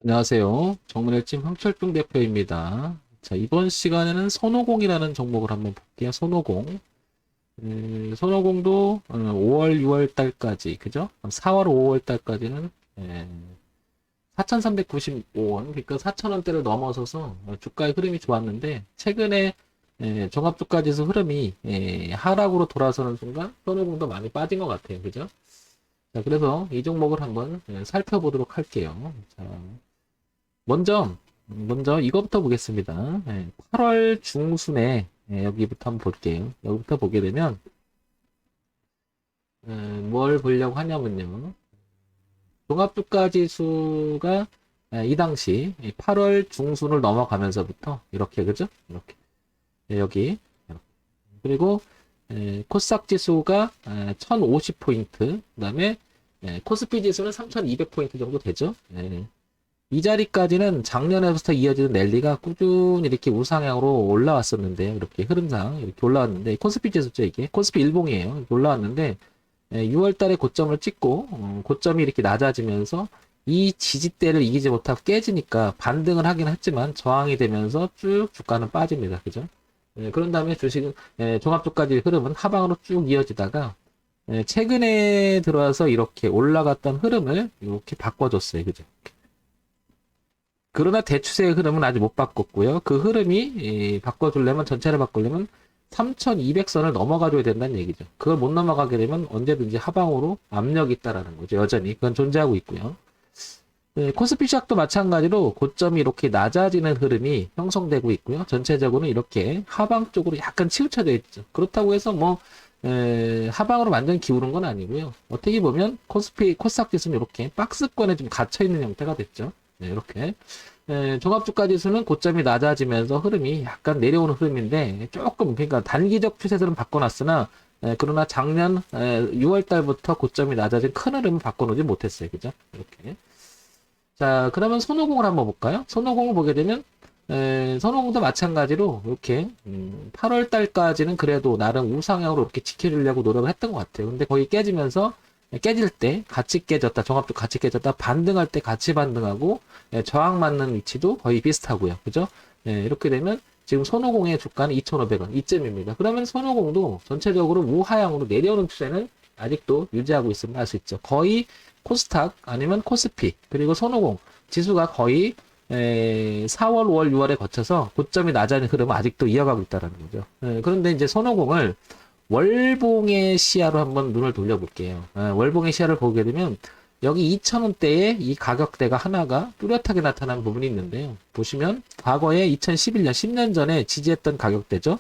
안녕하세요. 정문일진 황철중 대표입니다. 자, 이번 시간에는 손오공이라는 종목을 한번 볼게요. 손오공. 손오공도 5월, 6월 달까지, 그죠? 4월, 5월 달까지는 4,395원, 그러니까 4,000원대를 넘어서서 주가의 흐름이 좋았는데, 최근에 종합주가지수 흐름이 하락으로 돌아서는 순간 손오공도 많이 빠진 것 같아요. 그죠? 자, 그래서 이 종목을 한번 살펴보도록 할게요. 자, 먼저 이거부터 보겠습니다. 8월 중순에 여기부터 한번 볼게요. 여기부터 보게 되면 뭘 보려고 하냐면요. 종합주가지수가 이 당시 8월 중순을 넘어가면서부터 이렇게 그죠? 이렇게 여기 이렇게. 그리고 코스닥 지수가 1050포인트, 그 다음에 코스피 지수는 3200포인트 정도 되죠. 이 자리까지는 작년에부터 이어지는 랠리가 꾸준히 이렇게 우상향으로 올라왔었는데요. 이렇게 흐름상 이렇게 올라왔는데 코스피 지수죠 이게. 코스피 일봉이에요. 이렇게 올라왔는데 6월 달에 고점을 찍고 고점이 이렇게 낮아지면서 이 지지대를 이기지 못하고 깨지니까 반등을 하긴 했지만 저항이 되면서 쭉 주가는 빠집니다. 그죠? 그런 다음에 주식은 종합주가지 흐름은 하방으로 쭉 이어지다가 최근에 들어와서 이렇게 올라갔던 흐름을 이렇게 바꿔줬어요. 그죠? 그러나 대추세의 흐름은 아직 못 바꿨고요. 그 흐름이 바꿔주려면 전체를 바꾸려면 3200선을 넘어가줘야 된다는 얘기죠. 그걸 못 넘어가게 되면 언제든지 하방으로 압력이 있다라는 거죠. 여전히 그건 존재하고 있고요. 코스피 시작도 마찬가지로 고점이 이렇게 낮아지는 흐름이 형성되고 있고요. 전체적으로는 이렇게 하방 쪽으로 약간 치우쳐져 있죠. 그렇다고 해서 뭐 하방으로 완전 기울은 건 아니고요. 어떻게 보면 코스닥 지수는 이렇게 박스권에 좀 갇혀 있는 형태가 됐죠. 네, 이렇게 종합주가지수는 고점이 낮아지면서 흐름이 약간 내려오는 흐름인데 조금 그러니까 단기적 추세들은 바꿔놨으나 그러나 작년 6월 달부터 고점이 낮아진 큰 흐름을 바꿔놓지 못했어요. 그죠? 이렇게. 자, 그러면 손오공을 한번 볼까요? 손오공을 보게 되면 손오공도 마찬가지로 이렇게 8월 달까지는 그래도 나름 우상향으로 이렇게 지켜주려고 노력을 했던 것 같아요. 근데 거의 깨지면서 깨질 때 같이 깨졌다, 종합도 같이 깨졌다, 반등할 때 같이 반등하고 저항 맞는 위치도 거의 비슷하고요. 그죠? 이렇게 되면 지금 손오공의 주가는 2,500원 이쯤입니다. 그러면 손오공도 전체적으로 우하향으로 내려오는 추세는 아직도 유지하고 있음을 알 수 있죠. 거의 코스닥 아니면 코스피 그리고 손오공 지수가 거의 4월, 5월, 6월에 거쳐서 고점이 낮아진 흐름을 아직도 이어가고 있다는 거죠. 그런데 이제 손오공을 월봉의 시야로 한번 눈을 돌려볼게요. 월봉의 시야를 보게 되면 여기 2,000원대에 이 가격대가 하나가 뚜렷하게 나타난 부분이 있는데요. 보시면 과거에 2011년, 10년 전에 지지했던 가격대죠.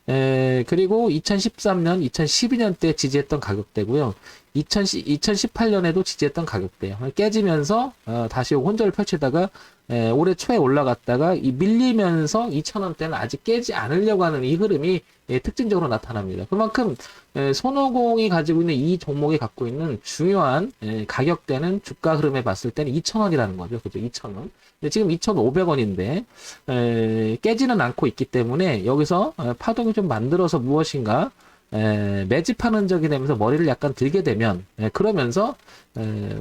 그리고 2013년, 2012년 때 지지했던 가격대고요. 2018년에도 지지했던 가격대예요. 깨지면서 다시 혼절을 펼치다가 올해 초에 올라갔다가 밀리면서 2,000원대는 아직 깨지 않으려고 하는 이 흐름이 특징적으로 나타납니다. 그만큼 손오공이 가지고 있는 이 종목이 갖고 있는 중요한 가격대는 주가 흐름에 봤을 때는 2,000원이라는 거죠. 그죠? 2,000원. 근데 지금 2,500원인데 깨지는 않고 있기 때문에 여기서 파동이 좀 만들어서 무엇인가 매집하는 적이 되면서 머리를 약간 들게 되면 그러면서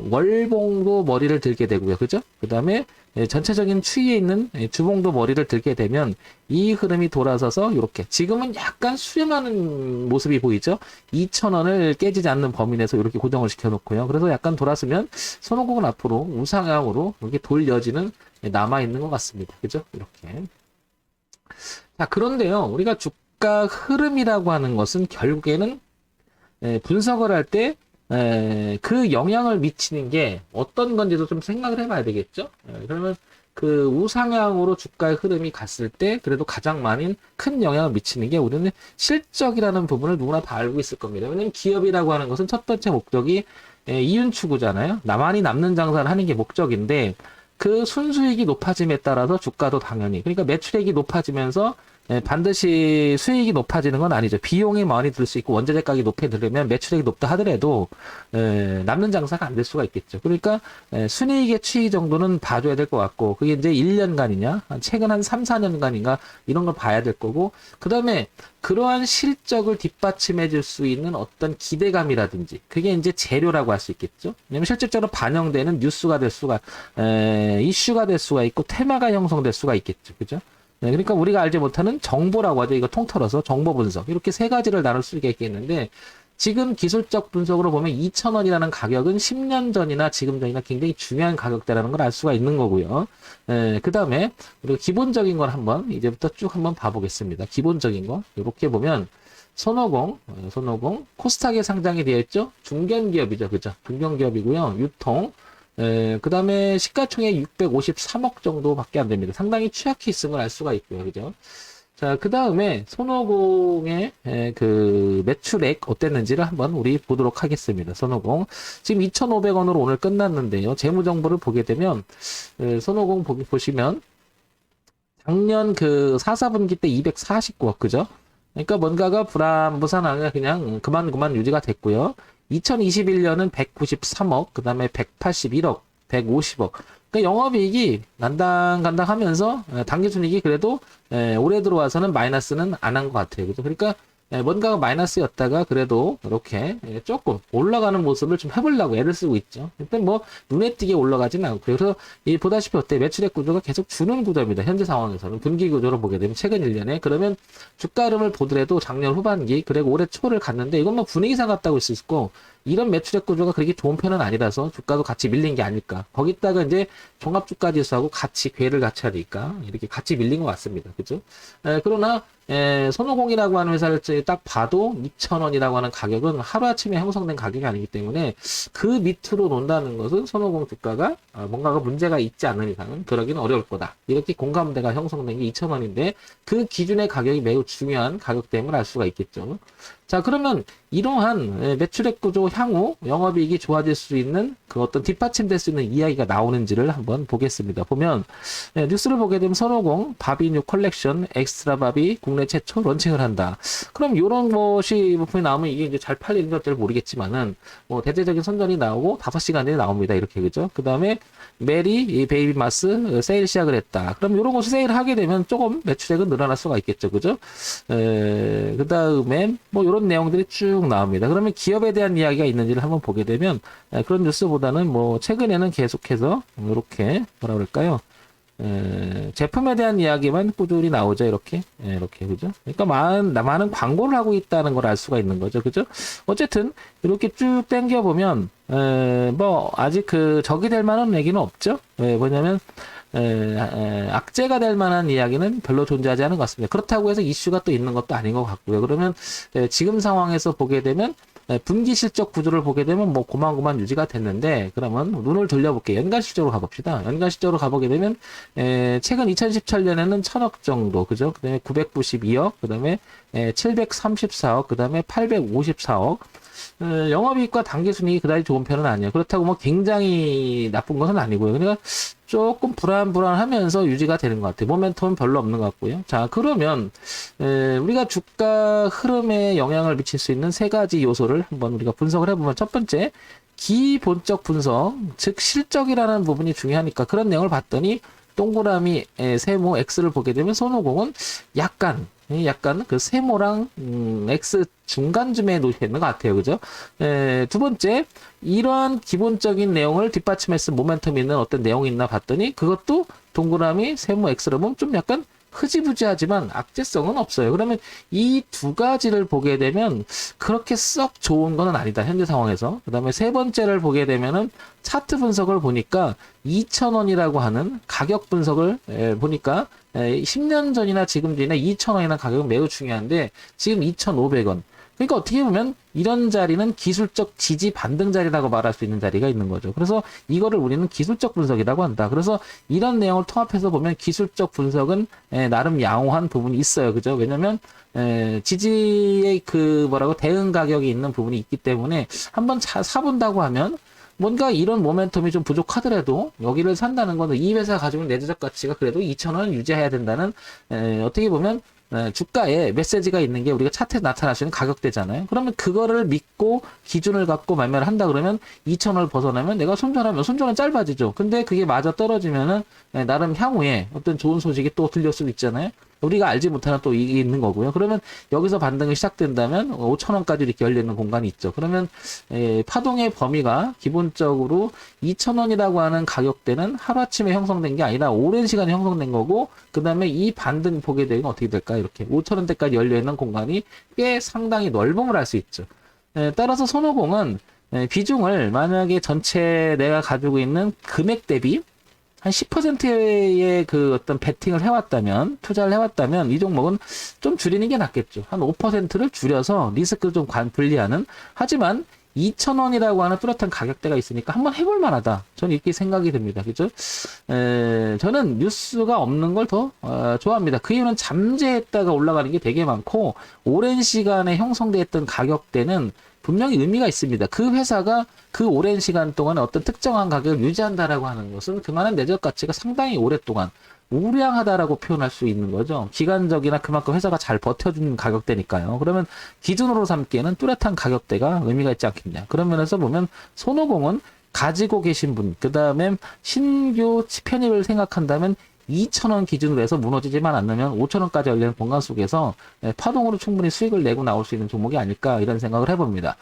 월봉도 머리를 들게 되고요. 그죠? 그 다음에 전체적인 추이에 있는 주봉도 머리를 들게 되면 이 흐름이 돌아서서 이렇게 지금은 약간 수렴하는 모습이 보이죠? 2,000원을 깨지지 않는 범위 내에서 이렇게 고정을 시켜 놓고요. 그래서 약간 돌았으면 손오공은 앞으로 우상향으로 이렇게 돌 여지는 남아 있는 것 같습니다. 그죠? 이렇게. 자, 그런데요. 우리가 주가 흐름이라고 하는 것은 결국에는 분석을 할 때 그 영향을 미치는 게 어떤 건지도 좀 생각을 해봐야 되겠죠? 그러면 그 우상향으로 주가의 흐름이 갔을 때 그래도 가장 많은 큰 영향을 미치는 게 우리는 실적이라는 부분을 누구나 다 알고 있을 겁니다. 왜냐면 기업이라고 하는 것은 첫 번째 목적이 이윤 추구잖아요. 나만이 남는 장사를 하는 게 목적인데 그 순수익이 높아짐에 따라서 주가도 당연히 그러니까 매출액이 높아지면서 반드시 수익이 높아지는 건 아니죠. 비용이 많이 들 수 있고 원자재 가격이 높게 들으면 매출액이 높다 하더라도 남는 장사가 안 될 수가 있겠죠. 그러니까 순이익의 추이 정도는 봐줘야 될 것 같고 그게 이제 1년간이냐 최근 한 3, 4년간인가 이런 걸 봐야 될 거고 그 다음에 그러한 실적을 뒷받침해 줄 수 있는 어떤 기대감이라든지 그게 이제 재료라고 할 수 있겠죠. 왜냐면 실질적으로 반영되는 뉴스가 될 수가 이슈가 될 수가 있고 테마가 형성될 수가 있겠죠. 그죠? 네, 그러니까 우리가 알지 못하는 정보라고 하죠. 이거 통틀어서 정보 분석. 이렇게 세 가지를 나눌 수 있겠는데, 지금 기술적 분석으로 보면 2,000원이라는 가격은 10년 전이나 지금 전이나 굉장히 중요한 가격대라는 걸 알 수가 있는 거고요. 그 다음에, 우리가 기본적인 걸 한번, 이제부터 쭉 한번 봐보겠습니다. 기본적인 거. 이렇게 보면, 손오공, 코스닥에 상장이 되어 있죠? 중견기업이죠. 그죠? 중견기업이고요. 유통, 그 다음에 시가총액 653억 정도밖에 안 됩니다. 상당히 취약해 있음을 알 수가 있고요. 그죠? 자, 그 다음에 손오공의 그 매출액 어땠는지를 한번 우리 보도록 하겠습니다. 손오공. 지금 2,500원으로 오늘 끝났는데요. 재무정보를 보게 되면, 손오공 보시면, 작년 그 4, 4분기 때 249억, 그죠? 그러니까 뭔가가 불안불안하게 그냥 그만 유지가 됐고요. 2021년은 193억, 그 다음에 181억, 150억. 그러니까 영업이익이 난당간당 하면서 당기순이익이 그래도 올해 들어와서는 마이너스는 안 한 것 같아요. 그죠? 그러니까 뭔가가 마이너스였다가 그래도 이렇게 조금 올라가는 모습을 좀 해보려고 애를 쓰고 있죠. 일단 뭐 눈에 띄게 올라가지는 않고요. 그래서 이 보다시피 어때 매출액 구조가 계속 주는 구조입니다. 현재 상황에서는 분기 구조로 보게 되면 최근 1년에 그러면 주가 흐름을 보더라도 작년 후반기 그리고 올해 초를 갔는데 이건 뭐 분위기상 같다고 할 수 있고 이런 매출액 구조가 그렇게 좋은 편은 아니라서 주가도 같이 밀린 게 아닐까. 거기다가 이제 종합주가지수하고 같이 궤를 같이 하니까 이렇게 같이 밀린 것 같습니다. 그죠? 그러나 손오공이라고 하는 회사를 딱 봐도 2,000원이라고 하는 가격은 하루아침에 형성된 가격이 아니기 때문에 그 밑으로 논다는 것은 손오공 주가가 뭔가가 문제가 있지 않는 이상은 그러기는 어려울 거다. 이렇게 공감대가 형성된 게 2,000원인데 그 기준의 가격이 매우 중요한 가격대임을 알 수가 있겠죠. 자, 그러면 이러한 매출액 구조 향후 영업이익이 좋아질 수 있는 그 어떤 뒷받침될 수 있는 이야기가 나오는지를 한번 보겠습니다. 보면 뉴스를 보게 되면 손오공 바비뉴 컬렉션 엑스트라 바비 국내 최초 런칭을 한다. 그럼 이런 것이 부품이 나오면 이게 이제 잘 팔리는 건지 모르겠지만은 뭐 대대적인 선전이 나오고 5시간 내에 나옵니다. 이렇게 그죠? 그 다음에 메리 베이비 마스 세일 시작을 했다. 그럼 이런 것을 세일을 하게 되면 조금 매출액은 늘어날 수가 있겠죠. 그죠? 그 다음에 뭐 이런 내용들이 쭉 나옵니다. 그러면 기업에 대한 이야기가 있는지를 한번 보게 되면 그런 뉴스보다는 뭐 최근에는 계속해서 이렇게 뭐라 그럴까요? 제품에 대한 이야기만 꾸준히 나오죠. 이렇게 그죠? 그러니까 많은 광고를 하고 있다는 걸 알 수가 있는 거죠. 그죠? 어쨌든 이렇게 쭉 당겨 보면 뭐 아직 그 적이 될 만한 얘기는 없죠. 뭐냐면 악재가 될 만한 이야기는 별로 존재하지 않은 것 같습니다. 그렇다고 해서 이슈가 또 있는 것도 아닌 것 같고요. 그러면 지금 상황에서 보게 되면 분기 실적 구조를 보게 되면 뭐 고만고만 유지가 됐는데 그러면 눈을 돌려볼게요. 연간 실적으로 가봅시다. 연간 실적으로 가보게 되면 최근 2017년에는 1,000억 정도 그죠? 그 다음에 992억 그 다음에 734억 그 다음에 854억 영업이익과 당기순이익이 그다지 좋은 편은 아니에요. 그렇다고 뭐 굉장히 나쁜 것은 아니고요. 그러니까 조금 불안하면서 유지가 되는 것 같아요. 모멘텀은 별로 없는 것 같고요. 자, 그러면 우리가 주가 흐름에 영향을 미칠 수 있는 세 가지 요소를 한번 우리가 분석을 해보면 첫 번째, 기본적 분석, 즉 실적이라는 부분이 중요하니까 그런 내용을 봤더니 동그라미 세모 X를 보게 되면 손오공은 약간 그 세모랑 X 중간쯤에 놓여 있는 것 같아요. 그죠? 두 번째, 이러한 기본적인 내용을 뒷받침해서 모멘텀 있는 어떤 내용이 있나 봤더니 그것도 동그라미 세모 X로 보면 좀 약간 흐지부지하지만 악재성은 없어요. 그러면 이 두 가지를 보게 되면 그렇게 썩 좋은 건 아니다. 현재 상황에서. 그 다음에 세 번째를 보게 되면은 차트 분석을 보니까 2,000원이라고 하는 가격 분석을 보니까 10년 전이나 지금 전이나 2,000원이나 가격은 매우 중요한데 지금 2,500원. 그러니까 어떻게 보면 이런 자리는 기술적 지지 반등 자리라고 말할 수 있는 자리가 있는 거죠. 그래서 이거를 우리는 기술적 분석이라고 한다. 그래서 이런 내용을 통합해서 보면 기술적 분석은 나름 양호한 부분이 있어요. 그죠? 왜냐면 지지의 그 뭐라고 대응 가격이 있는 부분이 있기 때문에 한번 사본다고 하면 뭔가 이런 모멘텀이 좀 부족하더라도 여기를 산다는 거는 이 회사가 가지고 있는 내재적 가치가 그래도 2,000원 유지해야 된다는 어떻게 보면 주가에 메시지가 있는 게 우리가 차트에 나타날 수 있는 가격대잖아요. 그러면 그거를 믿고 기준을 갖고 매매를 한다 그러면 2,000원을 벗어나면 내가 손절하면 손절은 짧아지죠. 근데 그게 마저 떨어지면은 나름 향후에 어떤 좋은 소식이 또 들릴 수도 있잖아요. 우리가 알지 못하는 또 이게 있는 거고요. 그러면 여기서 반등이 시작된다면 5,000원까지 이렇게 열리는 공간이 있죠. 그러면 파동의 범위가 기본적으로 2,000원이라고 하는 가격대는 하루아침에 형성된 게 아니라 오랜 시간이 형성된 거고, 그 다음에 이 반등 보게 되면 어떻게 될까요? 이렇게 5,000원대까지 열려있는 공간이 꽤 상당히 넓음을 알 수 있죠. 따라서 손오공은 비중을 만약에 전체 내가 가지고 있는 금액 대비 한 10%의 그 어떤 베팅을 해왔다면, 투자를 해왔다면, 이 종목은 좀 줄이는 게 낫겠죠. 한 5%를 줄여서 리스크를 좀 분리하는. 하지만 2,000원이라고 하는 뚜렷한 가격대가 있으니까 한번 해볼 만하다. 저는 이렇게 생각이 듭니다. 그죠? 저는 뉴스가 없는 걸 더 좋아합니다. 그 이유는 잠재했다가 올라가는 게 되게 많고, 오랜 시간에 형성되었던 가격대는 분명히 의미가 있습니다. 그 회사가 그 오랜 시간 동안 어떤 특정한 가격을 유지한다라고 하는 것은 그만한 내적 가치가 상당히 오랫동안 우량하다라고 표현할 수 있는 거죠. 기간적이나 그만큼 회사가 잘 버텨주는 가격대니까요. 그러면 기준으로 삼기에는 뚜렷한 가격대가 의미가 있지 않겠냐. 그런 면에서 보면 손오공은 가지고 계신 분, 그 다음에 신규 편입을 생각한다면 2,000원 기준으로 해서 무너지지만 않으면 5,000원까지 열리는 공간 속에서 파동으로 충분히 수익을 내고 나올 수 있는 종목이 아닐까 이런 생각을 해봅니다.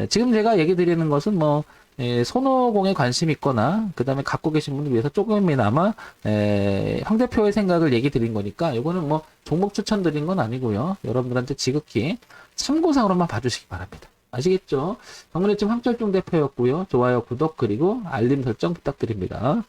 지금 제가 얘기 드리는 것은 뭐 손오공에 관심 있거나 그 다음에 갖고 계신 분들 위해서 조금이나마 황 대표의 생각을 얘기 드린 거니까 이거는 뭐 종목 추천 드린 건 아니고요. 여러분들한테 지극히 참고상으로만 봐주시기 바랍니다. 아시겠죠? 정문의팀 황철중 대표였고요. 좋아요, 구독, 그리고 알림 설정 부탁드립니다.